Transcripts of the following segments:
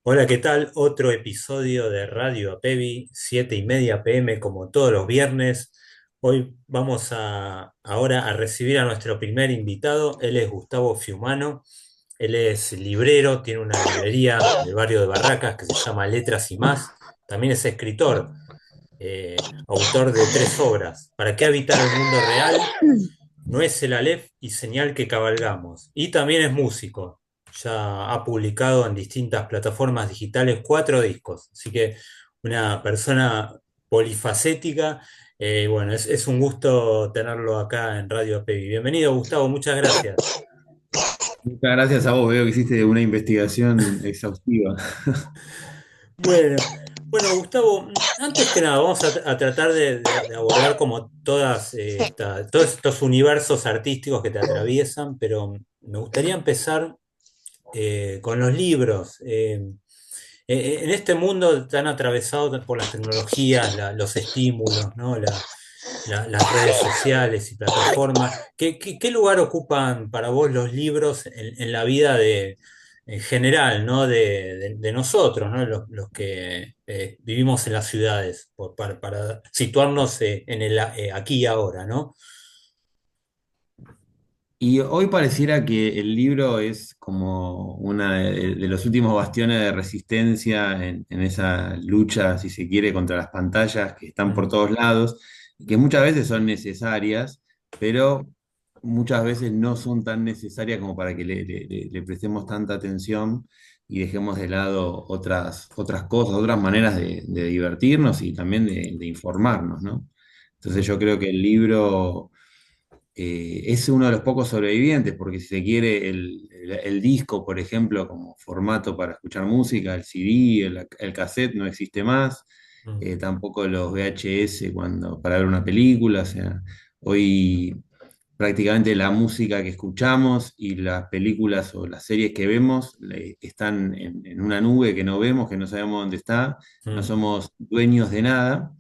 Hola, ¿qué tal? Otro episodio de Radio Apevi, 7:30 p.m. como todos los viernes. Hoy vamos ahora a recibir a nuestro primer invitado. Él es Gustavo Fiumano. Él es librero, tiene una librería del barrio de Barracas que se llama Letras y Más. También es escritor, autor de tres obras: ¿Para qué habitar el mundo real? No es el Aleph y señal que cabalgamos. Y también es músico. Ya ha publicado en distintas plataformas digitales cuatro discos. Así que una persona polifacética. Bueno, es un gusto tenerlo acá en Radio Apevi. Bienvenido, Gustavo. Muchas gracias. Muchas gracias a vos, veo que hiciste una investigación exhaustiva. Bueno, bueno, Gustavo, antes que nada, vamos a tratar de abordar como todos estos universos artísticos que te atraviesan, pero me gustaría empezar con los libros. En este mundo tan atravesado por las tecnologías, los estímulos, ¿no? Las redes sociales y plataformas, ¿qué lugar ocupan para vos los libros en la vida en general, ¿no? De nosotros, ¿no? Los que vivimos en las ciudades, para situarnos en el aquí y ahora, ¿no? Y hoy pareciera que el libro es como una de los últimos bastiones de resistencia en esa lucha, si se quiere, contra las pantallas que están por Mm. todos lados, y que muchas veces son necesarias, pero muchas veces no son tan necesarias como para que le prestemos tanta atención y dejemos de lado otras cosas, otras maneras de divertirnos y también de informarnos, ¿no? Entonces yo creo que el libro es uno de los pocos sobrevivientes, porque si se quiere, el disco, por ejemplo, como formato para escuchar música, el CD, el cassette no existe más, Mm. tampoco los VHS para ver una película, o sea, hoy prácticamente la música que escuchamos y las películas o las series que vemos están en una nube que no vemos, que no sabemos dónde está, no Mm. somos dueños de nada.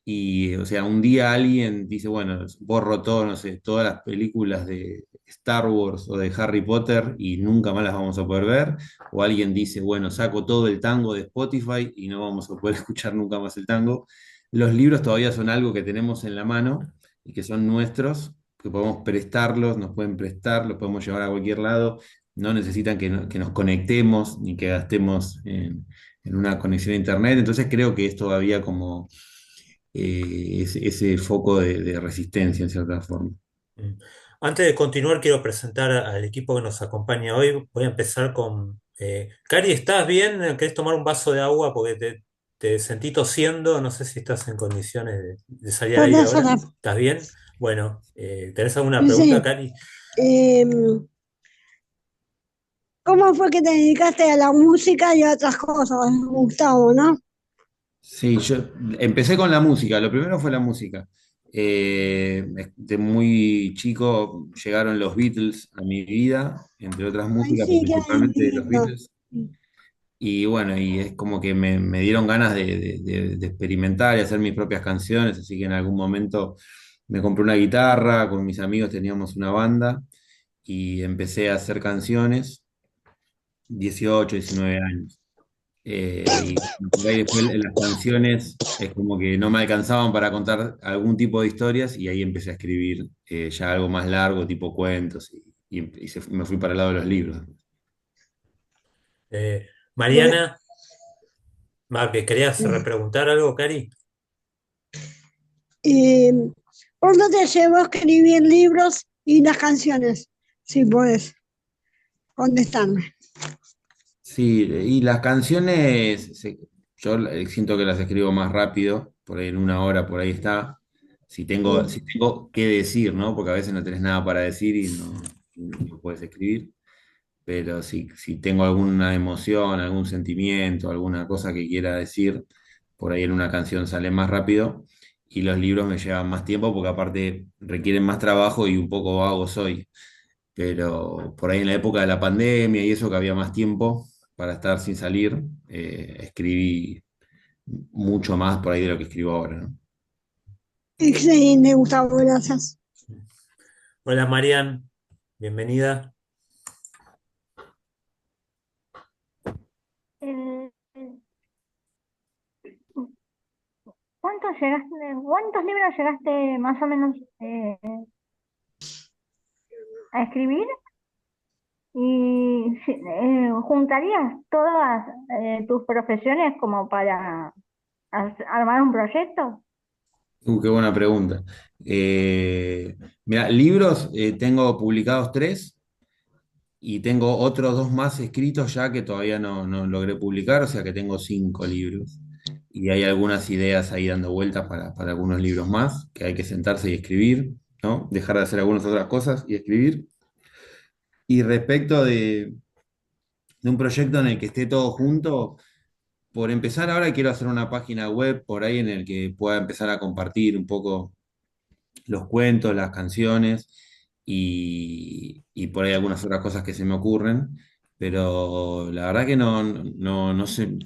Y, o sea, un día alguien dice, bueno, borro todo, no sé, todas las películas de Star Wars o de Harry Potter y nunca más las vamos a poder ver. O alguien dice, bueno, saco todo el tango de Spotify y no vamos a poder escuchar nunca más el tango. Los libros todavía son algo que tenemos en la mano y que son nuestros, que podemos prestarlos, nos pueden prestar, los podemos llevar a cualquier lado. No necesitan que nos conectemos ni que gastemos en una conexión a internet. Entonces creo que es todavía como ese foco de resistencia en cierta forma. Mm. Antes de continuar, quiero presentar al equipo que nos acompaña hoy. Voy a empezar con... Cari, ¿estás bien? ¿Querés tomar un vaso de agua? Porque te sentí tosiendo. No sé si estás en condiciones de salir al aire Hola, ahora. Sara. ¿Estás bien? Bueno, ¿tenés alguna pregunta, Sí. Cari? em, ¿Cómo fue que te dedicaste a la música y a otras cosas, Gustavo, no? Sí, yo empecé con la música, lo primero fue la música. De muy chico llegaron los Beatles a mi vida, entre otras Ay, músicas, pero sí, qué principalmente los lindo. Beatles. Y bueno, y es como que me dieron ganas de experimentar y hacer mis propias canciones, así que en algún momento me compré una guitarra, con mis amigos teníamos una banda y empecé a hacer canciones, 18 19 años. Y por ahí después las canciones es como que no me alcanzaban para contar algún tipo de historias y ahí empecé a escribir ya algo más largo, tipo cuentos, me fui para el lado de los libros. Mariana, Bueno, ¿que querías repreguntar algo, Cari? em, ¿por dónde te llevó a escribir libros y las canciones? Si puedes contestarme. Sí, y las canciones, yo siento que las escribo más rápido, por ahí en una hora, por ahí está. Si tengo que decir, ¿no? Porque a veces no tenés nada para decir y no puedes escribir. Pero si tengo alguna emoción, algún sentimiento, alguna cosa que quiera decir, por ahí en una canción sale más rápido y los libros me llevan más tiempo porque aparte requieren más trabajo y un poco vago soy. Pero por ahí en la época de la pandemia y eso que había más tiempo para estar sin salir, escribí mucho más por ahí de lo que escribo ahora, ¿no? Excelente, Gustavo, gracias. Hola, Marian, bienvenida. cuántos libros llegaste más o menos a escribir? ¿Y juntarías todas tus profesiones como para armar un proyecto? Qué buena pregunta. Mira, libros tengo publicados tres y tengo otros dos más escritos ya que todavía no logré publicar, o sea que tengo cinco libros. Y hay algunas ideas ahí dando vueltas para algunos libros más, que hay que sentarse y escribir, ¿no? Dejar de hacer algunas otras cosas y escribir. Y respecto de un proyecto en el que esté todo junto, por empezar ahora quiero hacer una página web por ahí en el que pueda empezar a compartir un poco los cuentos, las canciones y por ahí algunas otras cosas que se me ocurren, pero la verdad que no sé,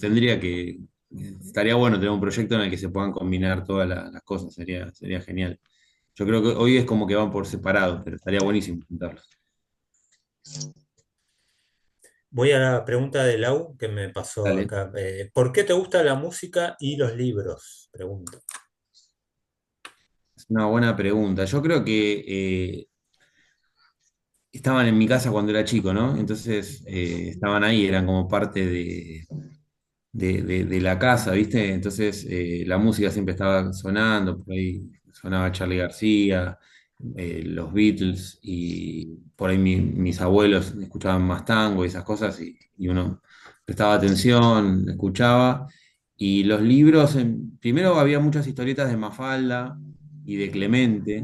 estaría bueno tener un proyecto en el que se puedan combinar todas las cosas, sería genial. Yo creo que hoy es como que van por separado, pero estaría buenísimo juntarlos. Voy a la pregunta de Lau que me pasó Dale. acá. ¿Por qué te gusta la música y los libros? Pregunta. Es una buena pregunta. Yo creo que estaban en mi casa cuando era chico, ¿no? Entonces estaban ahí, eran como parte de la casa, ¿viste? Entonces la música siempre estaba sonando, por ahí sonaba Charly García, los Beatles, y por ahí mis abuelos escuchaban más tango y esas cosas, y uno prestaba atención, escuchaba. Y los libros, primero había muchas historietas de Mafalda y de Clemente,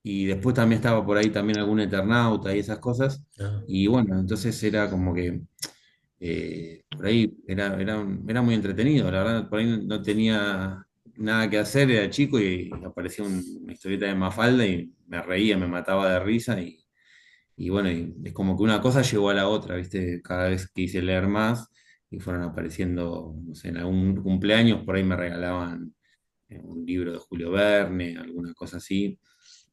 y después también estaba por ahí también algún Eternauta y esas cosas. Ah, Y bueno, entonces era como que por ahí era muy entretenido, la verdad, por ahí no tenía nada que hacer, era chico y aparecía una historieta de Mafalda y me reía, me mataba de risa y bueno, y es como que una cosa llegó a la otra, ¿viste? Cada vez quise leer más y fueron apareciendo, no sé, en algún cumpleaños por ahí me regalaban un libro de Julio Verne, alguna cosa así,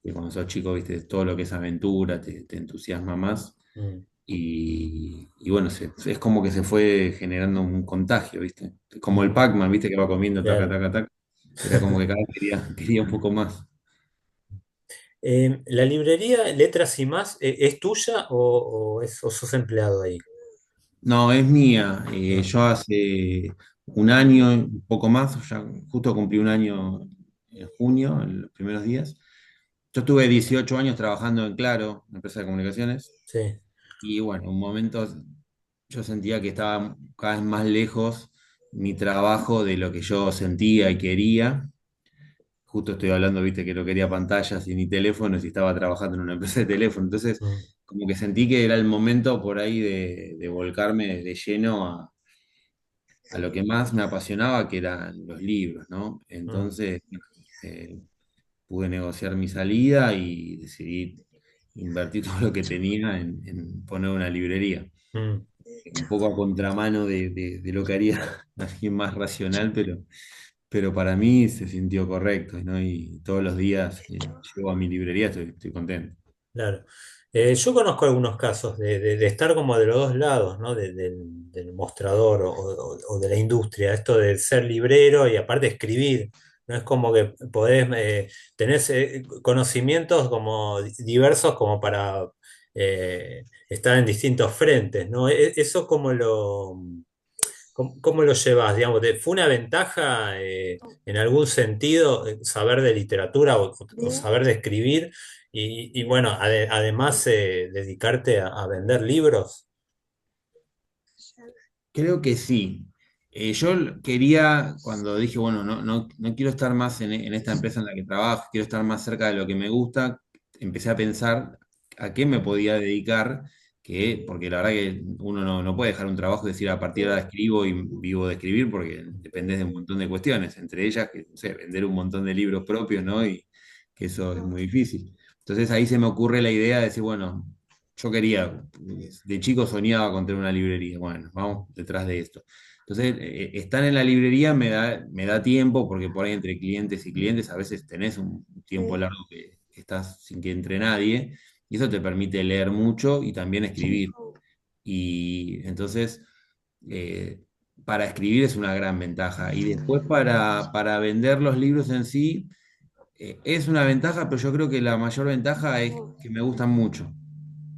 que cuando sos chico, ¿viste? Todo lo que es aventura te entusiasma más. mm, Y bueno, es como que se fue generando un contagio, ¿viste? Como el mm, Pac-Man, ¿viste? Que va comiendo taca, claro. taca, taca. Era como que cada vez quería un poco más. ¿La librería Letras y Más es tuya o sos empleado ahí? No, es mía. Ah, Yo hace un año, un poco más, ya justo cumplí un año en junio, en los primeros días. Yo estuve 18 años trabajando en Claro, una empresa de comunicaciones, sí. y bueno, en un momento yo sentía que estaba cada vez más lejos mi trabajo de lo que yo sentía y quería. Justo estoy hablando, viste, que no quería pantallas y ni teléfonos y estaba trabajando en una empresa de teléfono. Entonces, Mm, como que sentí que era el momento por ahí de volcarme de lleno a lo que más me apasionaba, que eran los libros, ¿no? mm, Entonces, eh, pude negociar mi salida y decidí invertir todo lo que tenía en poner una librería. mm, Un poco a contramano de lo que haría alguien más racional, pero para mí se sintió correcto, ¿no? Y todos los días que llego a mi librería estoy contento. claro. Yo conozco algunos casos de estar como de los dos lados, ¿no? Del mostrador o de la industria, esto de ser librero y aparte escribir, ¿no? Es como que podés, tenés conocimientos como diversos como para estar en distintos frentes, ¿no? Eso como ¿cómo lo llevas? Digamos, ¿fue una ventaja en algún sentido saber de literatura o saber de escribir y bueno, además dedicarte a vender libros? Creo que sí. Yo quería, cuando dije, bueno, no quiero estar más en esta empresa en la que trabajo, quiero estar más cerca de lo que me gusta, empecé a pensar a qué me podía dedicar, porque la verdad que uno no puede dejar un trabajo y decir a partir de ahora escribo y vivo de escribir, porque dependes de un montón de cuestiones, entre ellas, que, no sé, vender un montón de libros propios, ¿no? Y que eso es muy difícil. Entonces ahí se me ocurre la idea de decir, bueno, yo quería, de chico soñaba con tener una librería. Bueno, vamos detrás de esto. Entonces, estar en la librería me da tiempo, porque por ahí entre clientes y clientes a veces tenés un tiempo largo que estás sin que entre nadie, y eso te permite leer mucho y también escribir. Y entonces, eh, para escribir es una gran ventaja. Y después para vender los libros en sí, es una ventaja, pero yo creo que la mayor ventaja es que me gustan mucho.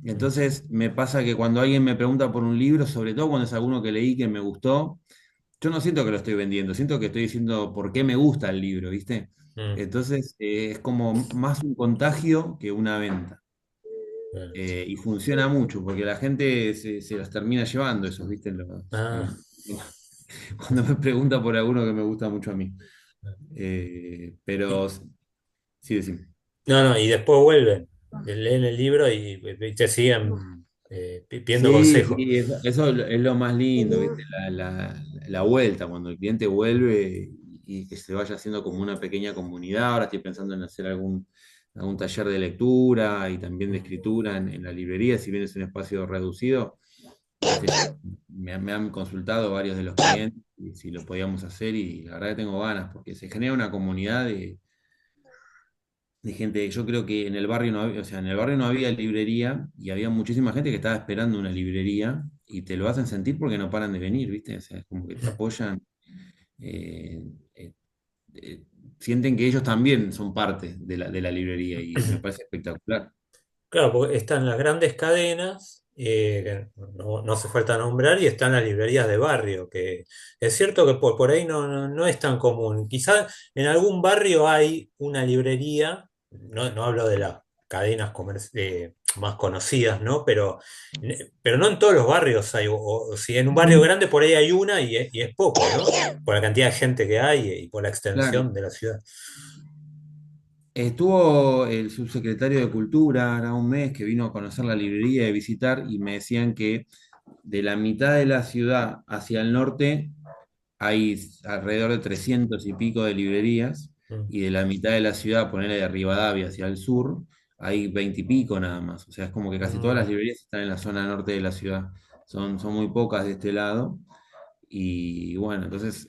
Mm. Entonces me pasa que cuando alguien me pregunta por un libro, sobre todo cuando es alguno que leí que me gustó, yo no siento que lo estoy vendiendo, siento que estoy diciendo por qué me gusta el libro, ¿viste? Mm. Entonces es como más un contagio que una venta. Bien. Y funciona mucho porque la gente se los termina llevando esos, ¿viste? Ah, Cuando me pregunta por alguno que me gusta mucho a mí. Pero y- sí, decime. no, no, y después vuelven, leen el libro y te siguen pidiendo Sí, consejo. sí, eso es lo más lindo, ¿viste? La vuelta, cuando el cliente vuelve y que se vaya haciendo como una pequeña comunidad. Ahora estoy pensando en hacer algún taller de lectura y también de escritura en la librería, si bien es un espacio reducido. Este, me han consultado varios de los clientes y si lo podíamos hacer y la verdad que tengo ganas porque se genera una comunidad de gente. Yo creo que en el barrio no había, o sea, en el barrio no había librería y había muchísima gente que estaba esperando una librería y te lo hacen sentir porque no paran de venir, ¿viste? O sea, es como que te apoyan, eh, eh, eh, sienten que ellos también son parte de la librería y me parece espectacular. Claro, porque están las grandes cadenas, que no hace falta nombrar, y están las librerías de barrio, que es cierto que por ahí no es tan común. Quizás en algún barrio hay una librería, no hablo de las cadenas más conocidas, ¿no? Pero no en todos los barrios hay, o si en un barrio grande por ahí hay una y es poco, ¿no? Por la cantidad de gente que hay y por la Claro. extensión de la ciudad. Estuvo el subsecretario de Cultura, hará un mes que vino a conocer la librería y a visitar y me decían que de la mitad de la ciudad hacia el norte hay alrededor de 300 y pico de librerías Mm. y de la mitad de la ciudad, ponerle de Rivadavia hacia el sur, hay 20 y pico nada más. O sea, es como que casi todas las Mm. librerías están en la zona norte de la ciudad. Son muy pocas de este lado. Y bueno, entonces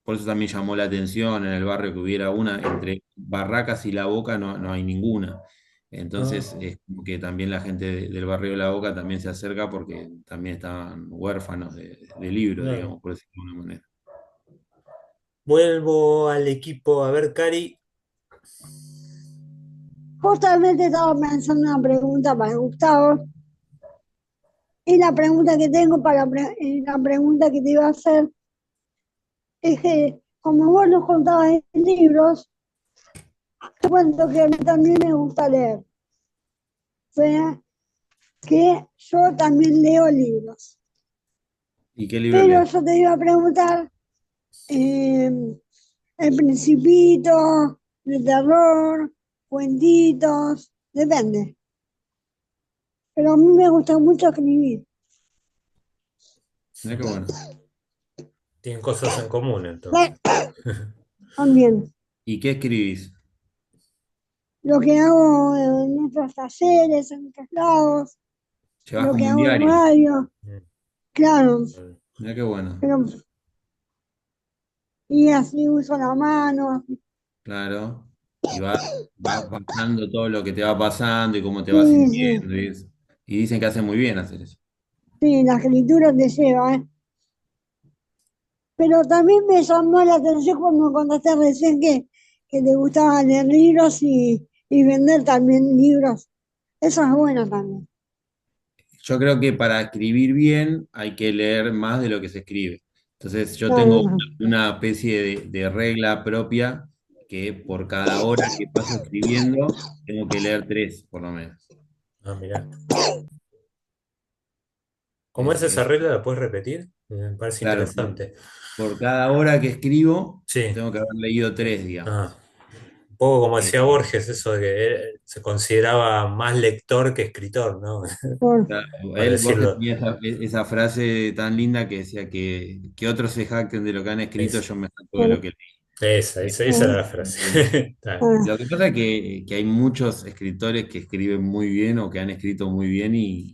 por eso también llamó la atención en el barrio que hubiera una, entre Barracas y La Boca no hay ninguna. Ah. Entonces es como que también la gente del barrio de La Boca también se acerca porque también estaban huérfanos de libros, Claro. digamos, por decirlo de alguna manera. Vuelvo al equipo a ver, Cari. Justamente estaba pensando una pregunta para Gustavo. Y la pregunta que tengo la pregunta que te iba a hacer es que, como vos nos contabas en libros, te cuento que a mí también me gusta leer. O sea, que yo también leo libros. ¿Y qué libro Pero lees? yo te iba a preguntar, eh, El Principito, de terror, cuentitos, depende. Pero a mí me gusta mucho escribir. Mirá qué bueno. Tienen cosas en común Eh, entonces. También. ¿Y qué escribís? Lo que hago en nuestros talleres, en nuestros lados, Llevas lo que como un hago en diario. radio, Mm. claro, Mirá qué bueno. pero y así uso la mano, Claro. Y vas pasando todo lo que te va pasando y cómo te vas sí, sí, sintiendo y eso. Y dicen que hace muy bien hacer eso. sí, la escritura te lleva, ¿eh? Pero también me llamó la atención cuando contaste recién que te gustaba leer libros y vender también libros. Eso es bueno también. Yo creo que para escribir bien hay que leer más de lo que se escribe. Entonces yo tengo Claro, una especie de regla propia que por cada hora que paso escribiendo tengo que leer tres, por lo menos. Ah, mirá. ¿Cómo es Es, esa es- regla? ¿La puedes repetir? Me parece claro, interesante. por cada hora que escribo Sí. tengo que haber leído tres, digamos. Ah, un poco como Eh, decía Borges, eso de que se consideraba más lector que escritor, ¿no? por, claro, Para Borges decirlo. tenía esa frase tan linda que decía que otros se jacten de lo que han escrito, Es- yo me jacto de lo por, que esa era por, la frase. Está. ah, Lo que pasa es que hay muchos escritores que escriben muy bien o que han escrito muy bien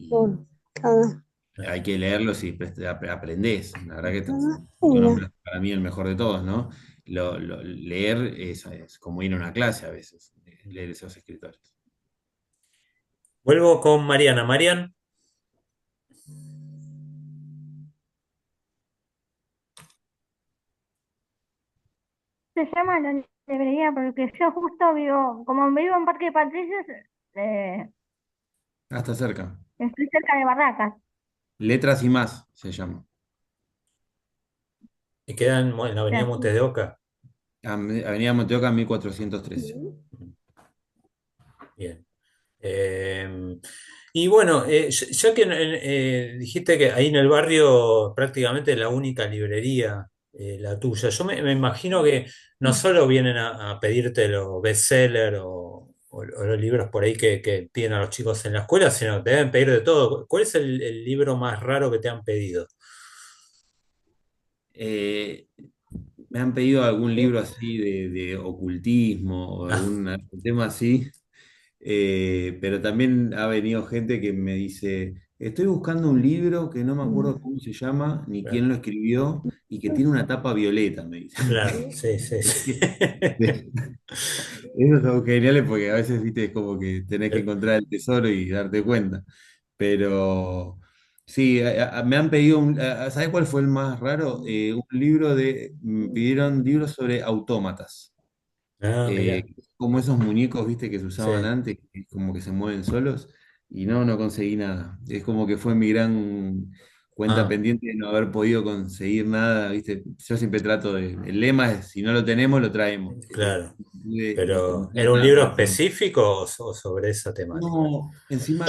por cada, y hay que leerlos y aprendés. La verdad que cada tu una. nombre es para mí el mejor de todos, ¿no? Leer es como ir a una clase a veces, leer esos escritores. Vuelvo con Mariana. Marian, se llama la librería? Porque yo justo vivo, como vivo en Parque Patricios, eh, Hasta cerca. estoy cerca de Barracas. Letras y más se llama. Y quedan en la Avenida Montes de Oca. Avenida Monteoca 1413. Bien. Y bueno, ya que dijiste que ahí en el barrio prácticamente es la única librería, la tuya, yo me imagino que no solo vienen a pedirte los bestsellers o los libros por ahí que piden a los chicos en la escuela, sino que te deben pedir de todo. ¿Cuál es el libro más raro que te han pedido? Eh, Me han pedido algún libro así de ocultismo o Ah, algún tema así, pero también ha venido gente que me dice, estoy buscando un libro que no me acuerdo cómo se llama ni claro, quién lo escribió y que tiene una tapa violeta, me dice. claro, sí, sí, sí. Esos son geniales porque a veces, viste, es como que tenés que Eh, encontrar el tesoro y darte cuenta. Pero sí, me han pedido, ¿sabés cuál fue el más raro? Un libro me pidieron libros sobre autómatas. Ah, mira, Como esos muñecos, viste, que se usaban sí. antes, que como que se mueven solos. Y no conseguí nada. Es como que fue mi gran cuenta Ah, pendiente de no haber podido conseguir nada, viste. Yo siempre trato el lema es, si no lo tenemos, lo traemos. Pero claro. no pude Pero, encontrar ¿era un nada libro para traer. específico o sobre esa temática? No, encima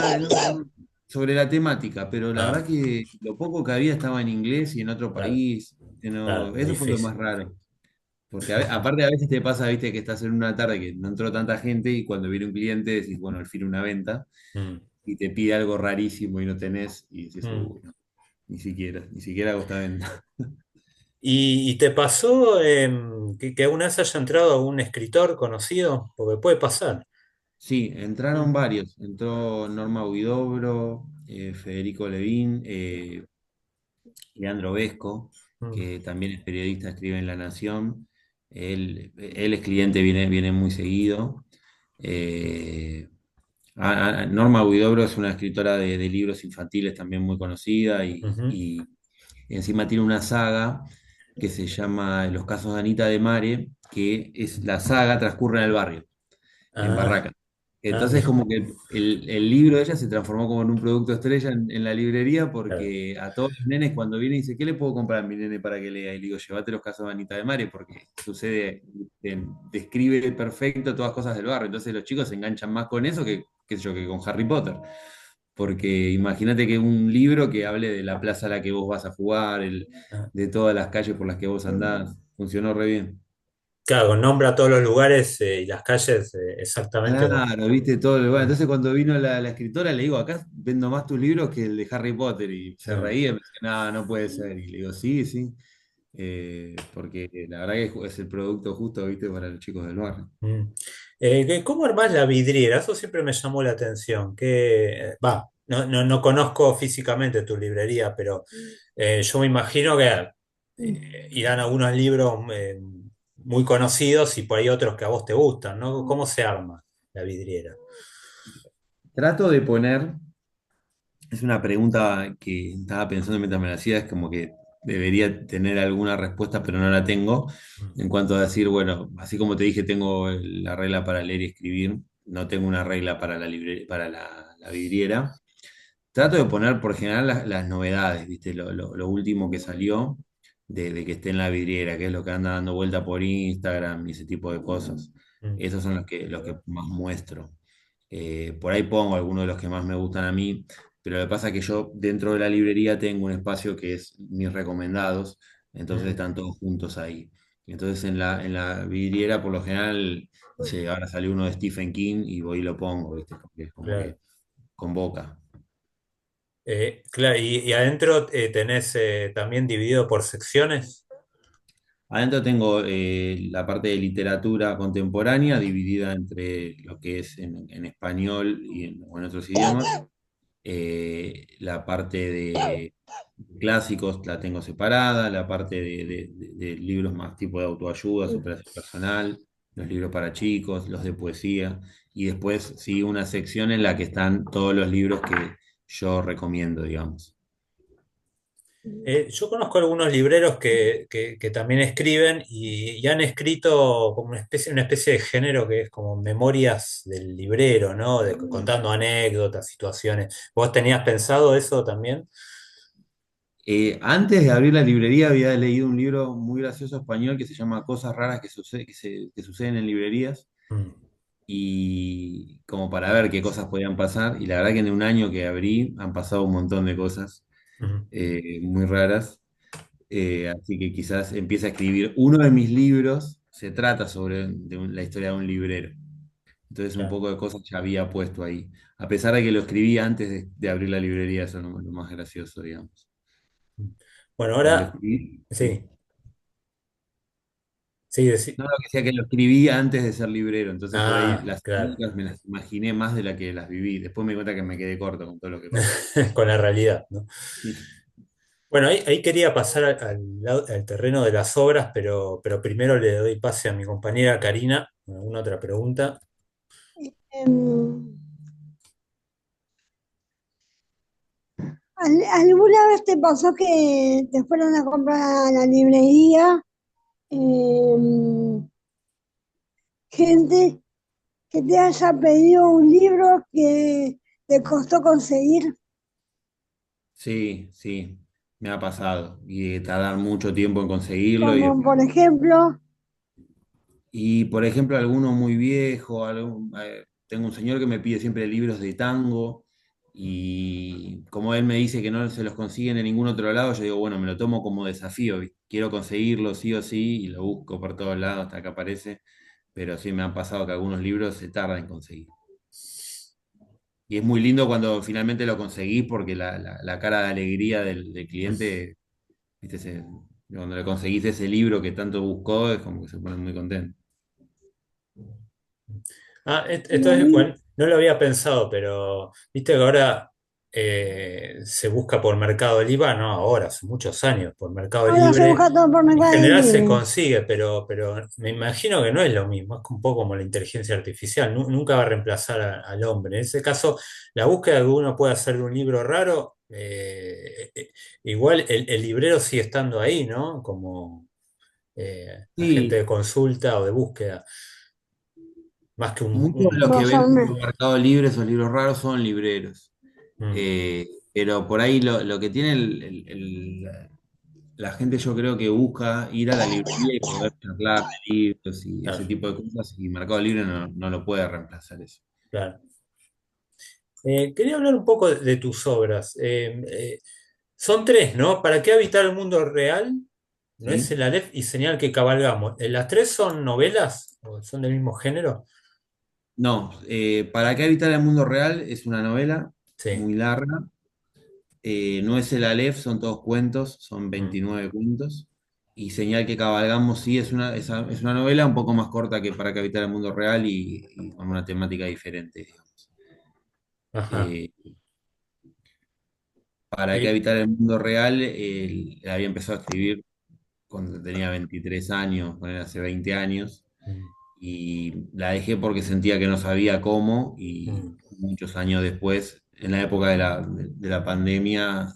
sobre la temática, pero la Ah, verdad que lo poco que había estaba en inglés y en otro claro, país. claro, es Eso fue lo difícil. más raro. Porque aparte a veces te pasa, viste, que estás en una tarde que no entró tanta gente y cuando viene un cliente decís, bueno, al fin una venta Mm, y te pide algo rarísimo y no tenés y dices, mm. uy, no, ni siquiera hago esta venta. ¿Y te pasó que una vez haya entrado algún escritor conocido? Porque puede pasar. Sí, entraron Mm, varios. Entró Norma Huidobro, Federico Levín, Leandro Vesco, mm, que también es periodista, escribe en La Nación. Él es cliente, viene muy seguido. Eh, Norma Huidobro es una escritora de libros infantiles también muy conocida ujú. y encima tiene una saga que se llama Los casos de Anita de Mare, que es la saga transcurre en el barrio en Ah, Barraca. ah, Entonces, mira, como que el libro de ella se transformó como en un producto estrella en la librería, claro. porque a todos los nenes, cuando vienen, dice, ¿qué le puedo comprar a mi nene para que lea? Y le digo, llévate los casos de Anita de Mare, porque sucede, describe perfecto todas cosas del barrio. Entonces, los chicos se enganchan más con eso que, qué sé yo, que con Harry Potter. Porque imagínate que un libro que hable de la plaza a la que vos vas a jugar, Ah. de todas las calles por las que vos andás, funcionó re bien. Claro, nombra todos los lugares y las calles exactamente como. Claro, viste todo lo bueno. Ah, Entonces cuando vino la escritora le digo, acá vendo más tus libros que el de Harry Potter. Y se ah, reía y me decía, no, no puede ser. Y le digo, sí, sí. Porque la verdad que es el producto justo, viste, para los chicos del barrio. mm. ¿Cómo armás la vidriera? Eso siempre me llamó la atención. No conozco físicamente tu librería, pero yo me imagino que irán algunos libros muy conocidos y por ahí otros que a vos te gustan, ¿no? ¿Cómo se arma la vidriera? Trato de poner, es una pregunta que estaba pensando mientras me la hacía, es como que debería tener alguna respuesta, pero no la tengo. Mm, En cuanto a decir, bueno, así como te dije, tengo la regla para leer y escribir, no tengo una regla para para la vidriera. Trato de poner por general las novedades, ¿viste? Lo último que salió de que esté en la vidriera, que es lo que anda dando vuelta por Instagram y ese tipo de cosas. mm, Esos son los que más muestro. Por ahí pongo algunos de los que más me gustan a mí, pero lo que pasa es que yo dentro de la librería tengo un espacio que es mis recomendados, entonces mm. están todos juntos ahí. Entonces en la vidriera por lo general, no sé, ahora salió uno de Stephen King y voy y lo pongo, ¿viste? Porque es como Claro. que convoca. Claro, y adentro tenés también dividido por secciones. Adentro tengo la parte de literatura contemporánea dividida entre lo que es en español o en otros idiomas. La parte de clásicos la tengo separada, la parte de libros más tipo de autoayuda, superación personal, los libros para chicos, los de poesía. Y después sí una sección en la que están todos los libros que yo recomiendo, digamos. Yo conozco algunos libreros que también escriben y han escrito como una especie de género que es como memorias del librero, ¿no? Contando anécdotas, situaciones. ¿Vos tenías pensado eso también? Antes de abrir la librería había leído un libro muy gracioso español que se llama Cosas raras que suceden en librerías Mm, y como para ver qué cosas podían pasar. Y la verdad que en un año que abrí han pasado un montón de cosas mm, muy raras. Así que quizás empiece a escribir. Uno de mis libros se trata sobre la historia de un librero. Entonces un claro. poco de cosas ya había puesto ahí. A pesar de que lo escribí antes de abrir la librería, eso es lo más gracioso, digamos. Mm. Bueno, Que lo ahora, escribí. Sí. sí, sí, No, lo que decía que lo escribí antes de ser librero, entonces por ahí ah, las claro, anécdotas me las imaginé más de la que las viví. Después me di cuenta que me quedé corto con todo lo que pasó. con la realidad, ¿no? Sí. Bueno, ahí quería pasar al terreno de las obras, pero primero le doy pase a mi compañera Karina. ¿Alguna otra pregunta? Em, ¿Alguna vez te pasó que te fueron a comprar a la librería em, gente que te haya pedido un libro que te costó conseguir? Sí, sí, me ha pasado. Y tardar mucho tiempo en conseguirlo. Como por ejemplo, Y por ejemplo, alguno muy viejo, tengo un señor que me pide siempre libros de tango y como él me dice que no se los consiguen en ningún otro lado, yo digo, bueno, me lo tomo como desafío, ¿viste? Quiero conseguirlo sí o sí y lo busco por todos lados hasta que aparece, pero sí me han pasado que algunos libros se tardan en conseguir. Y es muy lindo cuando finalmente lo conseguís porque la cara de alegría del cliente, ¿viste? Cuando le conseguís ese libro que tanto buscó, es como que se pone muy contento. Ah, y esto a es, mí, bueno, no lo había pensado, pero viste que ahora se busca por Mercado Libre, no ahora, hace muchos años, por Mercado ahora se Libre. busca todo por En Mercado general se Libre. consigue, pero me imagino que no es lo mismo, es un poco como la inteligencia artificial, nunca va a reemplazar al hombre. En ese caso, la búsqueda que uno puede hacer de un libro raro, igual el librero sigue estando ahí, ¿no? Como agente de Sí, consulta o de búsqueda, más que muchos de los que Vos venden sos- por Mercado Libre, esos libros raros, son libreros. Mm, Pero por ahí lo que tiene la gente, yo creo que busca ir a la librería y poder charlar de libros y ese claro, tipo de cosas, y Mercado Libre no lo puede reemplazar eso. claro. Quería hablar un poco de tus obras. Son tres, ¿no? ¿Para qué habitar el mundo real? No es ¿Sí? el Aleph y Señal que cabalgamos. ¿Las tres son novelas? ¿O son del mismo género? No, ¿Para qué habitar el mundo real? Es una novela Sí. muy larga. No es el Aleph, son todos cuentos, son Mm. 29 cuentos. Y Señal que cabalgamos, sí, es una novela un poco más corta que Para que habitar el mundo real y con una temática diferente, digamos. Ajá. Eh, para que Y- habitar el mundo real, había empezado a escribir cuando tenía 23 años, bueno, hace 20 años, mm, y la dejé porque sentía que no sabía cómo, y mm. muchos años después, en la época de la pandemia,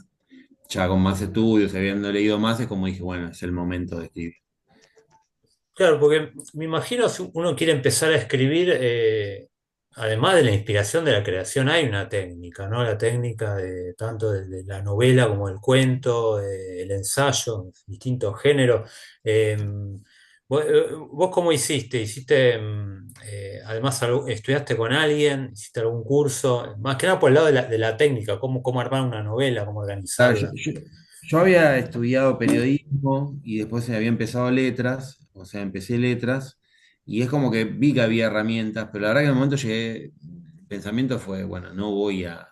ya con más estudios, habiendo leído más, es como dije, bueno, es el momento de escribir. Claro, porque me imagino si uno quiere empezar a escribir, además de la inspiración de la creación, hay una técnica, ¿no? La técnica de tanto de la novela como el cuento, el ensayo, distintos géneros. ¿Vos cómo hiciste? ¿Hiciste, además, estudiaste con alguien? ¿Hiciste algún curso? Más que nada por el lado de la técnica, cómo armar una novela, cómo Claro, organizarla. yo había estudiado periodismo y después había empezado letras, o sea, empecé letras, y es como que vi que había herramientas, pero la verdad que en el momento llegué, el pensamiento fue, bueno, no voy a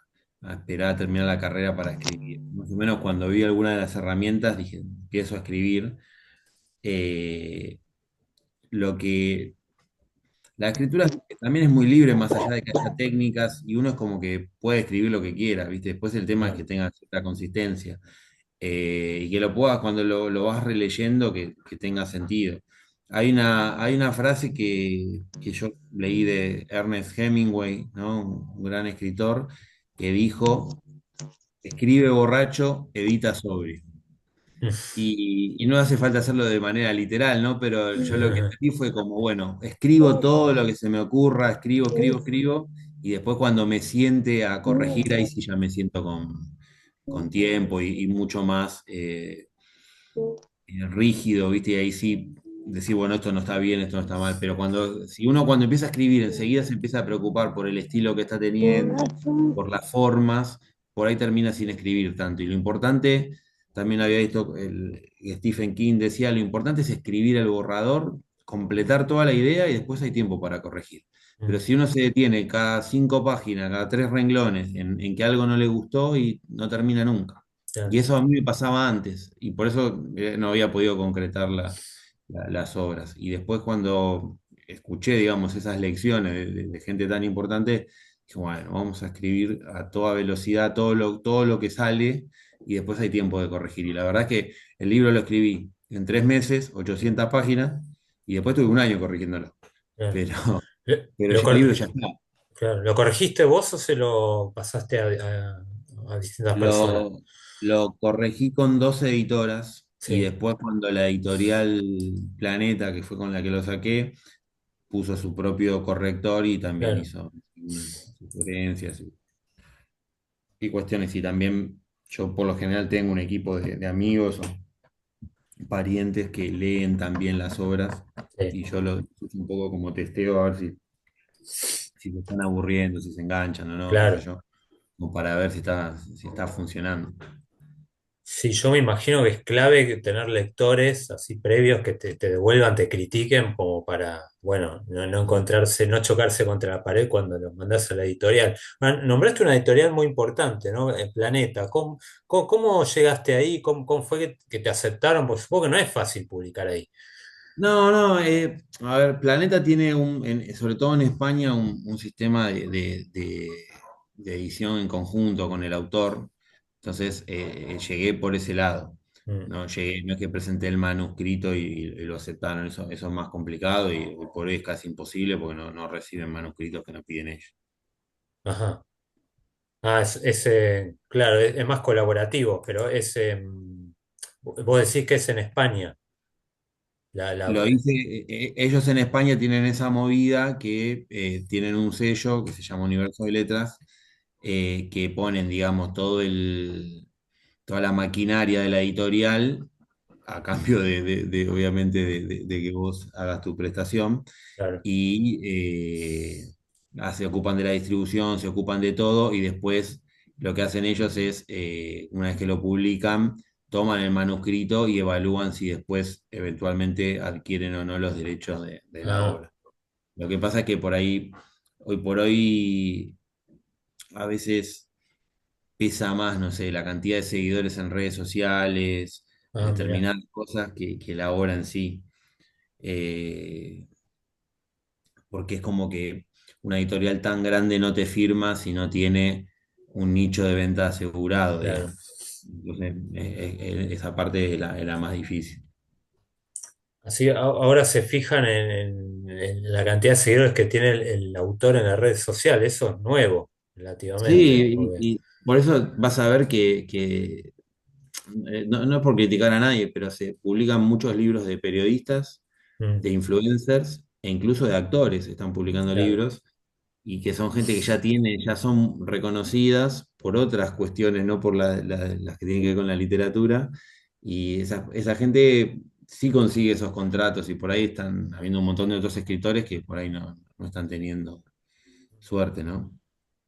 esperar a terminar la carrera para escribir. Más o menos cuando vi alguna de las herramientas dije, empiezo a escribir. Eh, lo que La escritura también es muy libre, más allá de que haya técnicas, y uno es como que puede escribir lo que quiera, ¿viste? Después el tema es que Claro. tenga cierta consistencia, y que lo puedas, cuando lo vas releyendo, que tenga sentido. Hay una frase que yo leí de Ernest Hemingway, ¿no? Un gran escritor, que dijo, escribe borracho, edita sobrio. y no hace falta hacerlo de manera literal, ¿no? Pero yo lo que entendí fue como, bueno, escribo todo lo que se me ocurra, escribo, y después cuando me siente a corregir, ahí sí ya me siento con tiempo y mucho más rígido, ¿viste? Y ahí sí decir, bueno, esto no está bien, esto no está mal, pero si uno cuando empieza a escribir enseguida se empieza a preocupar por el estilo que está teniendo, por las formas, por ahí termina sin escribir tanto. Y lo importante, también había visto, Stephen King decía, lo importante es escribir el borrador, completar toda la idea y después hay tiempo para corregir. Pero si uno se detiene cada 5 páginas, cada 3 renglones en que algo no le gustó y no termina nunca. Y Claro. eso a mí me pasaba antes, y por eso no había podido concretar las obras. Y después cuando escuché, digamos, esas lecciones de gente tan importante, dije, bueno, vamos a escribir a toda velocidad todo lo que sale, y después hay tiempo de corregir. Y la verdad es que el libro lo escribí en 3 meses, 800 páginas, y después tuve un año corrigiéndolo. Claro. Pero, ¿Lo, pero lo ya el cor- libro ya está. claro, ¿lo corregiste vos o se lo pasaste a distintas personas? Lo, lo corregí con 2 editoras y Sí, después cuando la editorial Planeta, que fue con la que lo saqué, puso su propio corrector y también claro. hizo sugerencias y cuestiones. Y también yo por lo general tengo un equipo de amigos o parientes que leen también las obras Sí, y yo lo uso un poco como testeo a ver si se están aburriendo, si se enganchan o no, qué sé claro. yo, como para ver si está funcionando. Sí, yo me imagino que es clave que tener lectores así previos que te devuelvan, te critiquen, como para, bueno, no encontrarse, no chocarse contra la pared cuando los mandás a la editorial. Ah, nombraste una editorial muy importante, ¿no? Planeta. ¿Cómo llegaste ahí? ¿Cómo fue que te aceptaron? Porque supongo que no es fácil publicar ahí. No, no, a ver, Planeta tiene sobre todo en España, un sistema de edición en conjunto con el autor. Entonces, llegué por ese lado. Mm, No es que presenté el manuscrito y lo aceptaron, eso es más complicado y hoy por hoy es casi imposible porque no reciben manuscritos que no piden ellos. ajá. Ah, claro, es más colaborativo, pero vos decís que es en España. La, la, Lo hice, ellos en España tienen esa movida que tienen un sello que se llama Universo de Letras, que ponen, digamos, toda la maquinaria de la editorial a cambio obviamente, de que vos hagas tu prestación claro. y se ocupan de la distribución, se ocupan de todo y después lo que hacen ellos es, una vez que lo publican, toman el manuscrito y evalúan si después eventualmente adquieren o no los derechos de la Ah, obra. Lo que pasa es que por ahí, hoy por hoy, a veces pesa más, no sé, la cantidad de seguidores en redes sociales, mirá. determinadas cosas que la obra en sí. Eh, Porque es como que una editorial tan grande no te firma si no tiene un nicho de venta asegurado, Claro. digamos. Entonces, esa parte es la más difícil. Así ahora se fijan en la cantidad de seguidores que tiene el autor en las redes sociales. Eso es nuevo, relativamente. Sí, y por eso vas a ver que no es por criticar a nadie, pero se publican muchos libros de periodistas, Mm, de influencers e incluso de actores están publicando claro. libros y que son gente que ya son reconocidas por otras cuestiones, no por las que tienen que ver con la literatura, y esa gente sí consigue esos contratos y por ahí están habiendo un montón de otros escritores que por ahí no están teniendo suerte, ¿no?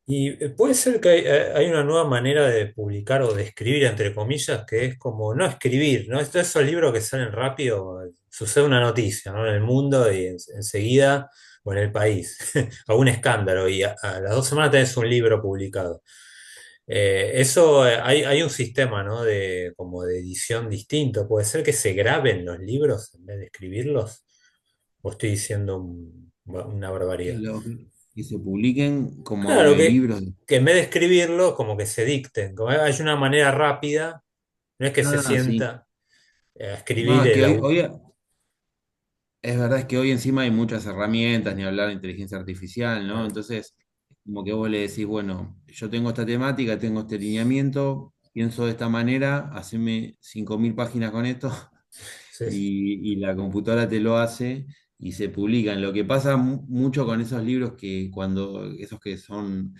Y puede ser que hay una nueva manera de publicar o de escribir, entre comillas, que es como no escribir, ¿no? Esos libros que salen rápido, sucede una noticia, ¿no? En el mundo y enseguida, o en el país, o un escándalo, y a las 2 semanas tenés un libro publicado. Eso, hay un sistema, ¿no? Como de edición distinto. ¿Puede ser que se graben los libros en vez de escribirlos? ¿O estoy diciendo una Que, barbaridad? que se publiquen como Claro audiolibros. que en vez de escribirlo, como que se dicten. Como hay una manera rápida, no es que se Ah, sí. sienta a No, escribir es que el hoy, autor. hoy es verdad es que hoy encima hay muchas herramientas, ni hablar de inteligencia artificial, ¿no? Entonces, como que vos le decís, bueno, yo tengo esta temática, tengo este lineamiento, pienso de esta manera, haceme 5.000 páginas con esto Sí, y la computadora te lo hace y se publican. Lo que pasa mucho con esos libros que cuando, esos que son,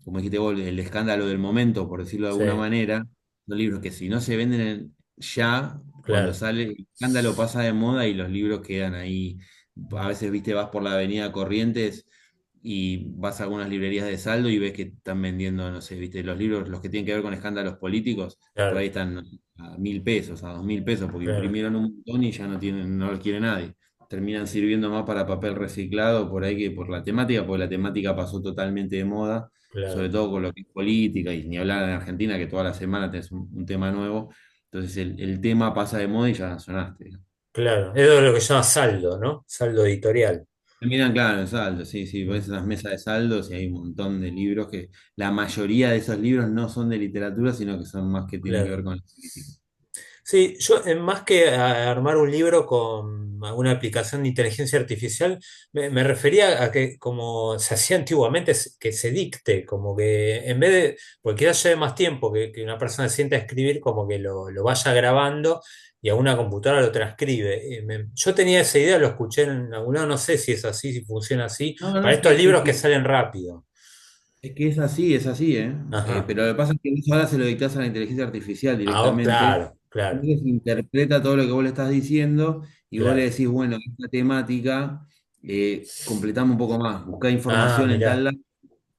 como dijiste vos, el escándalo del momento, por decirlo de sí, alguna manera, son libros que si no se venden ya, cuando claro, sale el escándalo pasa de moda y los libros quedan ahí. A veces, viste, vas por la avenida Corrientes y vas a algunas librerías de saldo y ves que están vendiendo, no sé, viste, los libros, los que tienen que ver con escándalos políticos, por ahí claro, están a 1.000 pesos, a 2.000 pesos, porque claro, imprimieron un montón y ya no tienen, no los quiere nadie. Terminan sirviendo más para papel reciclado por ahí que por la temática, porque la temática pasó totalmente de moda, sobre claro, todo con lo que es política, y ni hablar en Argentina, que toda la semana tenés un tema nuevo. Entonces el tema pasa de moda y ya sonaste. claro. Eso es lo que se llama saldo, ¿no? Saldo editorial. Terminan, claro, en saldo, sí, sí, ves esas mesas de saldos y hay un montón de libros que la mayoría de esos libros no son de literatura, sino que son más que tienen que Claro. ver con la política. Sí, yo más que armar un libro con alguna aplicación de inteligencia artificial, me refería a que como se hacía antiguamente, que se dicte, como que en vez de, porque quizás lleve más tiempo que una persona se sienta a escribir, como que lo vaya grabando y a una computadora lo transcribe. Yo tenía esa idea, lo escuché en algún lado, no sé si es así, si funciona así, No, para no, estos libros que salen rápido. es que es así, ¿eh? Ajá. Pero lo que pasa es que vos ahora se lo dictás a la inteligencia artificial Ah, directamente, claro, claro, entonces interpreta todo lo que vos le estás diciendo y vos le claro. decís, bueno, esta temática, completame un poco más, buscá Ah, información en tal mirá, lado,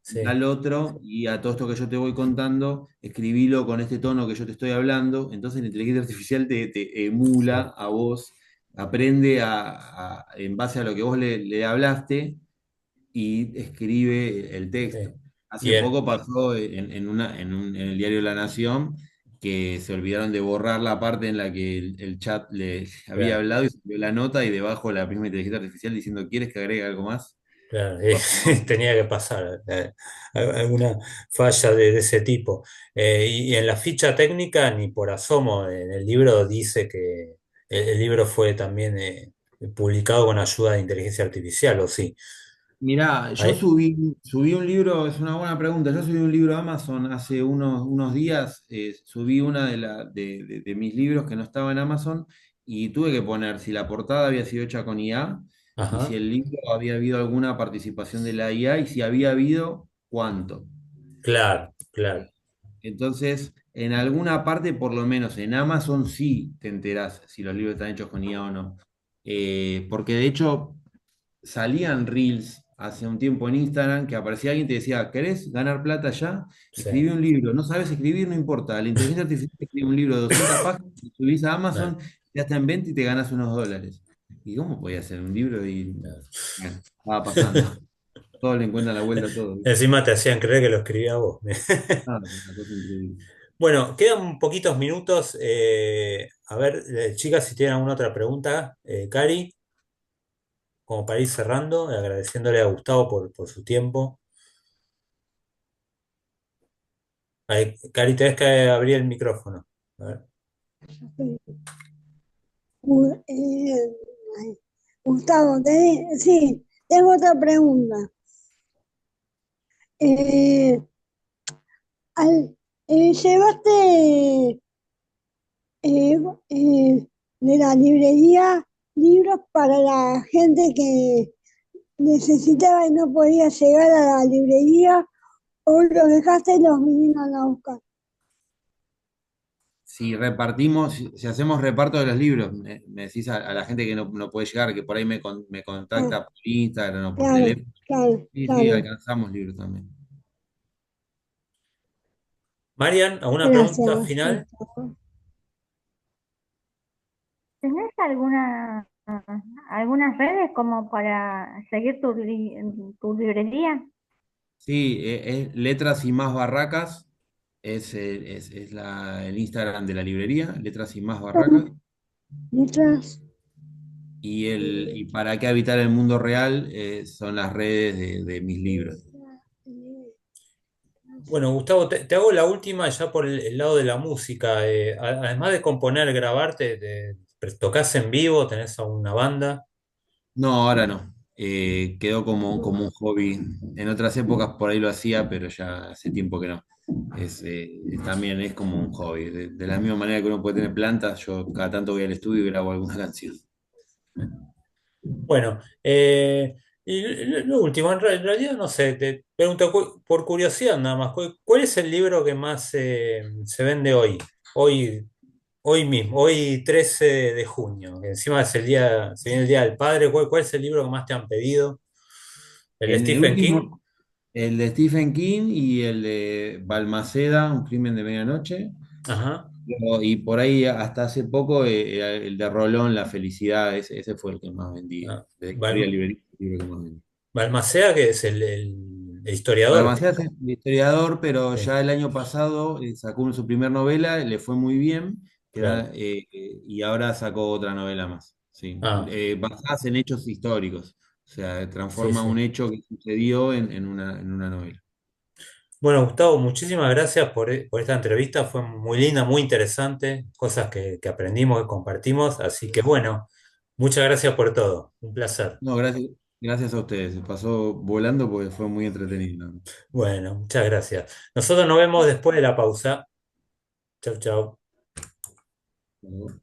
en sí, tal otro, y a todo esto que yo te voy contando, escribilo con este tono que yo te estoy hablando, entonces la inteligencia artificial te emula sí, a vos, aprende en base a lo que vos le hablaste y escribe el texto. sí. Hace Bien. poco pasó en el diario La Nación que se olvidaron de borrar la parte en la que el chat le había Claro, hablado y subió la nota y debajo la misma inteligencia artificial diciendo, ¿quieres que agregue algo más? claro. Pasó, ¿no? Tenía que pasar alguna falla de ese tipo. Y en la ficha técnica, ni por asomo, en el libro dice que el libro fue también publicado con ayuda de inteligencia artificial, ¿o sí? Mirá, yo Ahí- subí un libro, es una buena pregunta, yo subí un libro a Amazon hace unos días, subí una de mis libros que no estaba en Amazon y tuve que poner si la portada había sido hecha con IA y si ajá, el libro había habido alguna participación de la IA y si había habido, cuánto. claro, claro, Entonces, en alguna parte, por lo menos en Amazon, sí te enterás si los libros están hechos con IA o no. Porque de hecho salían reels hace un tiempo en Instagram que aparecía alguien y te decía, ¿querés ganar plata ya? sí, Escribí un libro. No sabes escribir, no importa. La inteligencia artificial escribe un libro de 200 páginas, lo subís a claro, Amazon, ya está en venta y te ganas unos dólares. ¿Y cómo podía hacer un libro? Y claro. bueno, estaba pasando. Todos le encuentran la vuelta a todo. ¿Viste? Encima te hacían creer que lo escribía vos. Ah, una cosa increíble. Bueno, quedan poquitos minutos. A ver, chicas, si tienen alguna otra pregunta, Cari, como para ir cerrando, agradeciéndole a Gustavo por su tiempo. Cari, tenés que abrir el micrófono. A ver. Ay, Gustavo, sí, tengo otra pregunta. Eh, ¿Llevaste eh, de la librería libros para la gente que necesitaba y no podía llegar a la librería o los dejaste y los vinieron a buscar? Si repartimos, si hacemos reparto de los libros, me decís a la gente que no puede llegar, que por ahí me Ah, contacta por Instagram o por claro, teléfono. claro, Sí, sí, claro. alcanzamos libros también. Marian, ¿alguna pregunta Gracias, final? Gustavo. ¿Tenés algunas redes como para seguir tu librería? Sí, es Letras y Más Barracas, es el Instagram de la librería, Letras y Más Barracas. Letras. Y para qué habitar el mundo real son las redes de mis libros. Bueno, Gustavo, te hago la última ya por el lado de la música. Además de componer, grabar, ¿tocás en vivo? ¿Tenés alguna banda? No, ahora no. Quedó como un hobby. En otras épocas por ahí lo hacía, pero ya hace tiempo que no. También es como un hobby. De la misma manera que uno puede tener plantas, yo cada tanto voy al estudio y grabo alguna canción. Bueno, y lo último, en realidad no sé, te pregunto por curiosidad nada más, ¿cuál es el libro que más se vende hoy? Hoy, hoy mismo, hoy 13 de junio, que encima es el día, se viene el Día del Padre, ¿cuál es el libro que más te han pedido? ¿El de En el Stephen King? último, el de Stephen King y el de Balmaceda, Un crimen de medianoche. Ajá. Y por ahí hasta hace poco el de Rolón, La felicidad, ese fue el que más vendía. Ah, Desde que abrí la librería, el libro que más vendía. Balmaceda, que es el historiador. Balmaceda es el historiador, pero Sí, ya el año pasado sacó su primer novela, le fue muy bien, claro. y ahora sacó otra novela más, sí, Ah, basadas en hechos históricos. O sea, sí, transforma un sí. hecho que sucedió en una novela. Bueno, Gustavo, muchísimas gracias por esta entrevista. Fue muy linda, muy interesante, cosas que aprendimos, que compartimos. Así que bueno, muchas gracias por todo. Un placer. No, gracias a ustedes. Se pasó volando porque fue muy entretenido. Bueno, muchas gracias. Nosotros nos vemos después de la pausa. Chau, chau. ¿No?